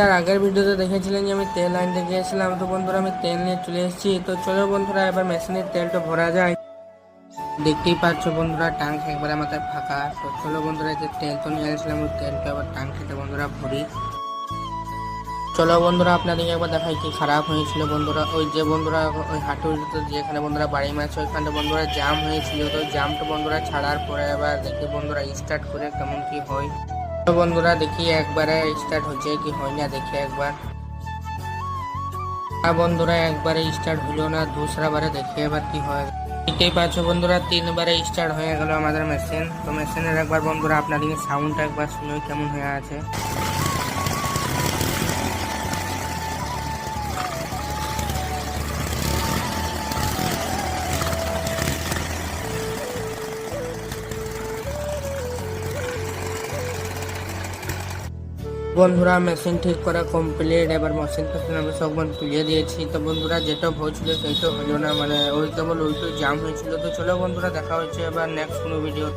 আর আগের ভিডিওতে দেখেছিলেন যে আমি তেল আনতে গিয়েছিলাম, তো বন্ধুরা আমি তেল নিয়ে চলে এসেছি। তো চলো বন্ধুরা এবার মেশিনের তেলটা ভরা যায়। দেখতেই পাচ্ছ বন্ধুরা ট্যাঙ্ক একবারে মাথায় ফাঁকা। তো চলো বন্ধুরা যে তেল তো নিয়ে আসলাম ওই তেলটা এবার ট্যাঙ্কিতে বন্ধুরা ভরি। চলো বন্ধুরা আপনাদেরকে একবার দেখাই কি খারাপ হয়েছিল বন্ধুরা। ওই যে বন্ধুরা ওই হাঁটুতে যেখানে বন্ধুরা বাড়ি মারছে ওইখানটা বন্ধুরা জাম হয়েছিল। তো জামটা বন্ধুরা ছাড়ার পরে এবার দেখি বন্ধুরা স্টার্ট করে কেমন কি হয়। তো বন্ধুরা দেখি একবারে স্টার্ট হচ্ছে কি হয় না দেখি একবার। বন্ধুরা একবারে স্টার্ট হলো না, दूसरा বারে দেখি এবার কি হয়। দেখতেই পাচ্ছ বন্ধুরা 3বারে স্টার্ট হয়ে গেল আমাদের মেশিন। তো মেশিনের একবার বন্ধুরা আপনাদেরকে সাউন্ডটা একবার শুনে কেমন হয়ে আছে। বন্ধুরা মেশিন ঠিক করা কমপ্লিট। এবার মেশিন ফেশিন আমি সব তুলে দিয়েছি। তো বন্ধুরা যেটা হয়েছিল সেইটা হলো না, মানে ওই কেবল ওইটাই জাম হয়েছিল। তো চলো বন্ধুরা দেখা হচ্ছে এবার নেক্সট কোনো ভিডিও।